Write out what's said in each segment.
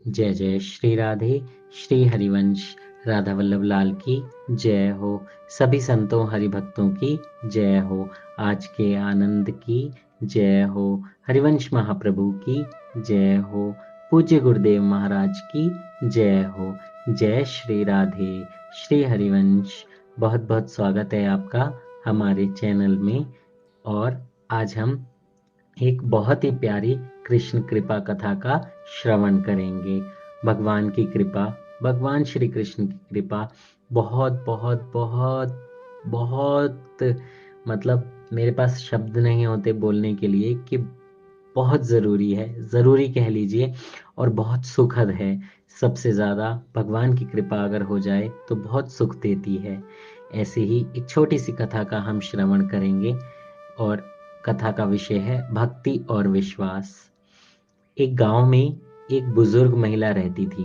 जय जय श्री राधे। श्री हरिवंश राधा वल्लभ लाल की जय हो। सभी संतों हरिभक्तों की जय हो। आज के आनंद की जय हो। हरिवंश महाप्रभु की जय हो। पूज्य गुरुदेव महाराज की जय हो। जय श्री राधे। श्री हरिवंश, बहुत बहुत स्वागत है आपका हमारे चैनल में। और आज हम एक बहुत ही प्यारी कृष्ण कृपा कथा का श्रवण करेंगे। भगवान की कृपा, भगवान श्री कृष्ण की कृपा बहुत बहुत बहुत बहुत, मतलब मेरे पास शब्द नहीं होते बोलने के लिए कि बहुत ज़रूरी है, ज़रूरी कह लीजिए, और बहुत सुखद है। सबसे ज़्यादा भगवान की कृपा अगर हो जाए तो बहुत सुख देती है। ऐसे ही एक छोटी सी कथा का हम श्रवण करेंगे, और कथा का विषय है भक्ति और विश्वास। एक गांव में एक बुजुर्ग महिला रहती थी।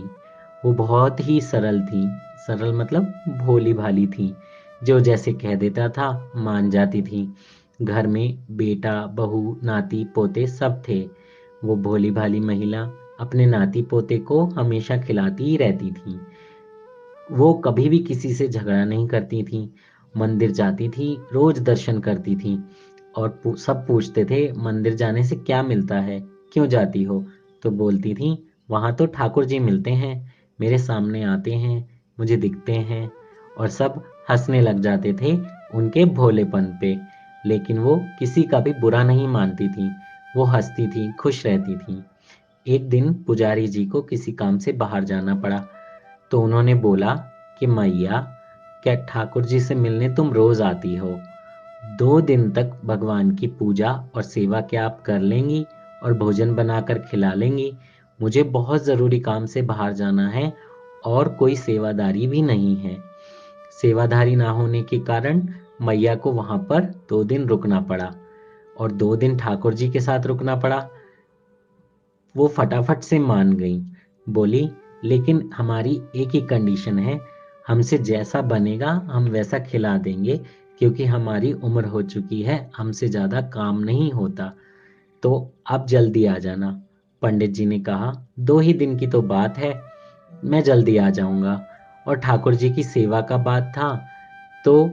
वो बहुत ही सरल थी। सरल मतलब भोली भाली थी। जो जैसे कह देता था मान जाती थी। घर में बेटा बहू नाती पोते सब थे। वो भोली भाली महिला अपने नाती पोते को हमेशा खिलाती ही रहती थी। वो कभी भी किसी से झगड़ा नहीं करती थी। मंदिर जाती थी, रोज दर्शन करती थी। और सब पूछते थे मंदिर जाने से क्या मिलता है, क्यों जाती हो? तो बोलती थी वहां तो ठाकुर जी मिलते हैं, मेरे सामने आते हैं, मुझे दिखते हैं। और सब हंसने लग जाते थे उनके भोलेपन पे। लेकिन वो किसी का भी बुरा नहीं मानती थी। वो हंसती थी, खुश रहती थी। एक दिन पुजारी जी को किसी काम से बाहर जाना पड़ा। तो उन्होंने बोला कि मैया, क्या ठाकुर जी से मिलने तुम रोज आती हो? 2 दिन तक भगवान की पूजा और सेवा क्या आप कर लेंगी और भोजन बनाकर खिला लेंगी? मुझे बहुत ज़रूरी काम से बाहर जाना है और कोई सेवादारी भी नहीं है। सेवाधारी ना होने के कारण मैया को वहां पर 2 दिन रुकना पड़ा, और 2 दिन ठाकुर जी के साथ रुकना पड़ा। वो फटाफट से मान गई। बोली, लेकिन हमारी एक ही कंडीशन है, हमसे जैसा बनेगा हम वैसा खिला देंगे, क्योंकि हमारी उम्र हो चुकी है, हमसे ज़्यादा काम नहीं होता। तो आप जल्दी आ जाना। पंडित जी ने कहा, 2 ही दिन की तो बात है, मैं जल्दी आ जाऊंगा। और ठाकुर जी की सेवा का बात था, तो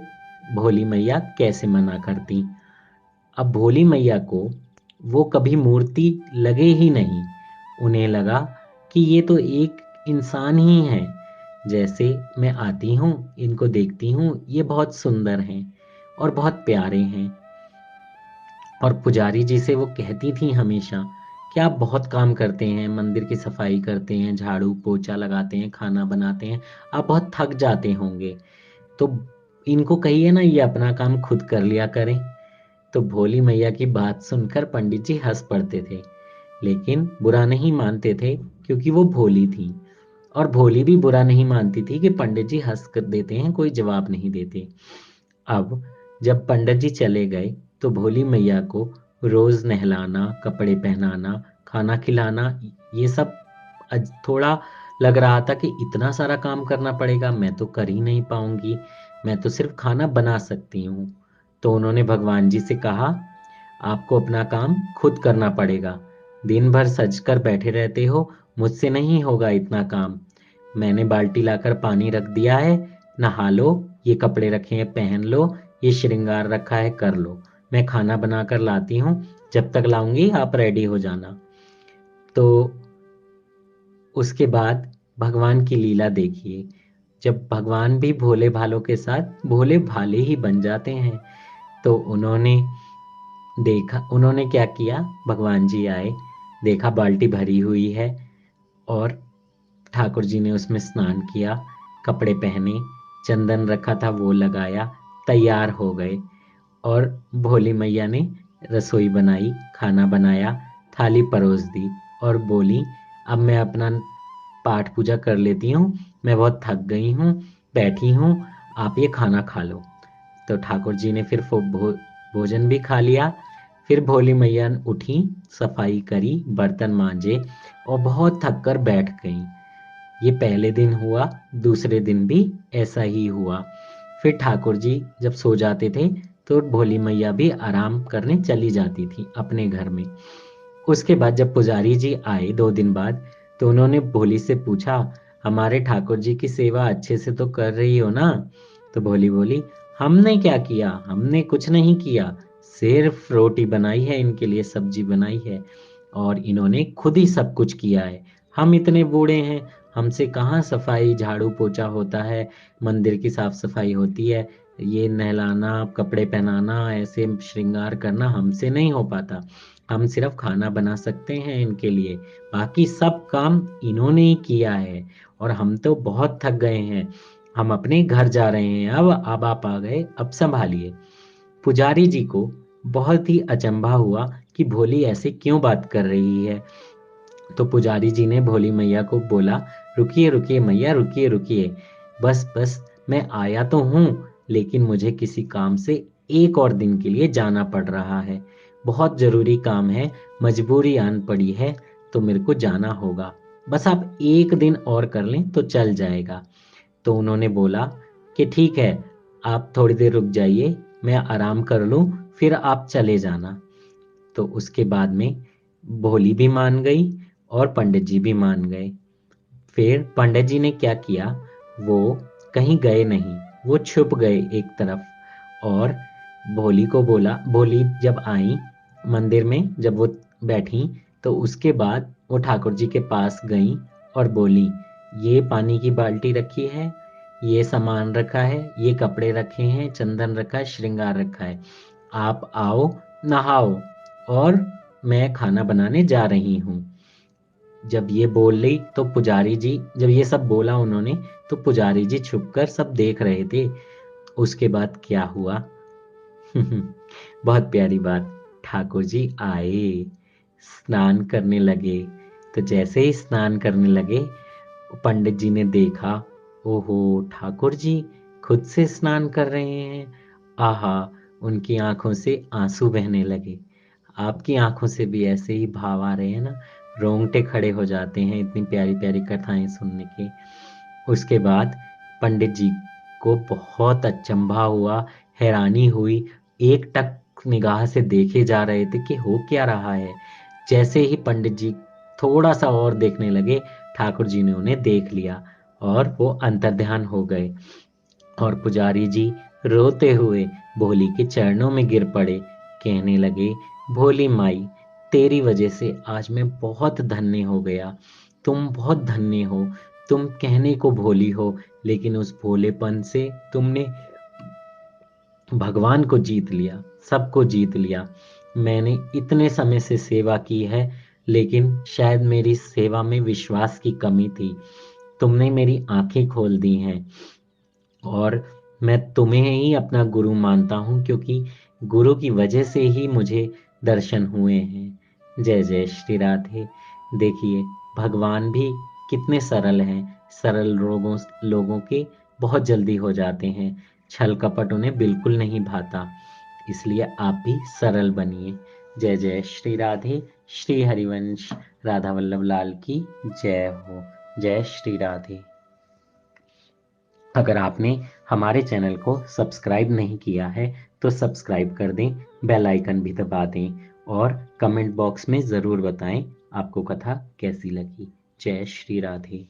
भोली मैया कैसे मना करती। अब भोली मैया को वो कभी मूर्ति लगे ही नहीं। उन्हें लगा कि ये तो एक इंसान ही है। जैसे मैं आती हूँ, इनको देखती हूँ, ये बहुत सुंदर हैं और बहुत प्यारे हैं। और पुजारी जी से वो कहती थी हमेशा कि आप बहुत काम करते हैं, मंदिर की सफाई करते हैं, झाड़ू पोछा लगाते हैं, खाना बनाते हैं, आप बहुत थक जाते होंगे। तो इनको कहिए ना ये अपना काम खुद कर लिया करें। तो भोली मैया की बात सुनकर पंडित जी हंस पड़ते थे, लेकिन बुरा नहीं मानते थे, क्योंकि वो भोली थी। और भोली भी बुरा नहीं मानती थी कि पंडित जी हंस कर देते हैं, कोई जवाब नहीं देते। अब जब पंडित जी चले गए, तो भोली मैया को रोज नहलाना, कपड़े पहनाना, खाना खिलाना, ये सब थोड़ा लग रहा था कि इतना सारा काम करना पड़ेगा, मैं तो कर ही नहीं पाऊंगी, मैं तो सिर्फ खाना बना सकती हूँ। तो उन्होंने भगवान जी से कहा, आपको अपना काम खुद करना पड़ेगा। दिन भर सज कर बैठे रहते हो, मुझसे नहीं होगा इतना काम। मैंने बाल्टी लाकर पानी रख दिया है, नहा लो, ये कपड़े रखे हैं पहन लो, ये श्रृंगार रखा है कर लो। मैं खाना बनाकर लाती हूँ, जब तक लाऊंगी आप रेडी हो जाना। तो उसके बाद भगवान की लीला देखिए। जब भगवान भी भोले भालों के साथ भोले भाले ही बन जाते हैं। तो उन्होंने क्या किया, भगवान जी आए, देखा बाल्टी भरी हुई है, और ठाकुर जी ने उसमें स्नान किया, कपड़े पहने, चंदन रखा था वो लगाया, तैयार हो गए। और भोली मैया ने रसोई बनाई, खाना बनाया, थाली परोस दी, और बोली, अब मैं अपना पाठ पूजा कर लेती हूँ, मैं बहुत थक गई हूँ, बैठी हूँ, आप ये खाना खा लो। तो ठाकुर जी ने फिर भोजन भी खा लिया। फिर भोली मैया उठी, सफाई करी, बर्तन मांजे, और बहुत थक कर बैठ गईं। ये पहले दिन हुआ, दूसरे दिन भी ऐसा ही हुआ। फिर ठाकुर जी जब सो जाते थे, तो भोली मैया भी आराम करने चली जाती थी अपने घर में। उसके बाद जब पुजारी जी आए 2 दिन बाद, तो उन्होंने भोली से पूछा, हमारे ठाकुर जी की सेवा अच्छे से तो कर रही हो ना? तो भोली बोली, हमने क्या किया, हमने कुछ नहीं किया, सिर्फ रोटी बनाई है इनके लिए, सब्जी बनाई है, और इन्होंने खुद ही सब कुछ किया है। हम इतने बूढ़े हैं, हमसे कहाँ सफाई झाड़ू पोछा होता है, मंदिर की साफ सफाई होती है, ये नहलाना, कपड़े पहनाना, ऐसे श्रृंगार करना हमसे नहीं हो पाता। हम सिर्फ खाना बना सकते हैं इनके लिए, बाकी सब काम इन्होंने ही किया है, और हम तो बहुत थक गए हैं। हम अपने घर जा रहे हैं, अब आप आ गए, अब संभालिए। पुजारी जी को बहुत ही अचंभा हुआ कि भोली ऐसे क्यों बात कर रही है। तो पुजारी जी ने भोली मैया को बोला, रुकिए रुकिए मैया, रुकिए रुकिए, बस बस, मैं आया तो हूँ, लेकिन मुझे किसी काम से एक और दिन के लिए जाना पड़ रहा है। बहुत जरूरी काम है, मजबूरी आन पड़ी है, तो मेरे को जाना होगा। बस आप एक दिन और कर लें तो चल जाएगा। तो उन्होंने बोला कि ठीक है, आप थोड़ी देर रुक जाइए, मैं आराम कर लूं, फिर आप चले जाना। तो उसके बाद में भोली भी मान गई और पंडित जी भी मान गए। फिर पंडित जी ने क्या किया, वो कहीं गए नहीं, वो छुप गए एक तरफ, और भोली को बोला, भोली जब आई मंदिर में, जब वो बैठी, तो उसके बाद वो ठाकुर जी के पास गई और बोली, ये पानी की बाल्टी रखी है, ये सामान रखा है, ये कपड़े रखे हैं, चंदन रखा है, श्रृंगार रखा है, आप आओ, नहाओ, और मैं खाना बनाने जा रही हूँ। जब ये बोल रही तो पुजारी जी, जब ये सब बोला उन्होंने, तो पुजारी जी छुपकर सब देख रहे थे। उसके बाद क्या हुआ? बहुत प्यारी बात, ठाकुर जी आए, स्नान करने लगे। तो जैसे ही स्नान करने लगे, पंडित जी ने देखा, ओहो, ठाकुर जी खुद से स्नान कर रहे हैं। आहा, उनकी आंखों से आंसू बहने लगे। आपकी आंखों से भी ऐसे ही भाव आ रहे हैं ना, रोंगटे खड़े हो जाते हैं इतनी प्यारी प्यारी कथाएं सुनने के। उसके बाद पंडित जी को बहुत अचंभा हुआ, हैरानी हुई, एक टक निगाह से देखे जा रहे थे कि हो क्या रहा है। जैसे ही पंडित जी थोड़ा सा और देखने लगे, ठाकुर जी ने उन्हें देख लिया और वो अंतर्ध्यान हो गए। और पुजारी जी रोते हुए भोली के चरणों में गिर पड़े, कहने लगे, भोली माई, तेरी वजह से आज मैं बहुत धन्य हो गया। तुम बहुत धन्य हो, तुम कहने को भोली हो, लेकिन उस भोलेपन से तुमने भगवान को जीत लिया, सबको जीत लिया। मैंने इतने समय से सेवा की है, लेकिन शायद मेरी सेवा में विश्वास की कमी थी। तुमने मेरी आंखें खोल दी हैं, और मैं तुम्हें ही अपना गुरु मानता हूँ, क्योंकि गुरु की वजह से ही मुझे दर्शन हुए हैं। जय जय श्री राधे। देखिए, भगवान भी कितने सरल हैं, सरल रोगों लोगों के बहुत जल्दी हो जाते हैं, छल कपट उन्हें बिल्कुल नहीं भाता। इसलिए आप भी सरल बनिए। जय जय श्री राधे। श्री हरिवंश राधा वल्लभ लाल की जय हो। जय श्री राधे। अगर आपने हमारे चैनल को सब्सक्राइब नहीं किया है तो सब्सक्राइब कर दें, बेल आइकन भी दबा दें, और कमेंट बॉक्स में ज़रूर बताएं आपको कथा कैसी लगी। जय श्री राधे।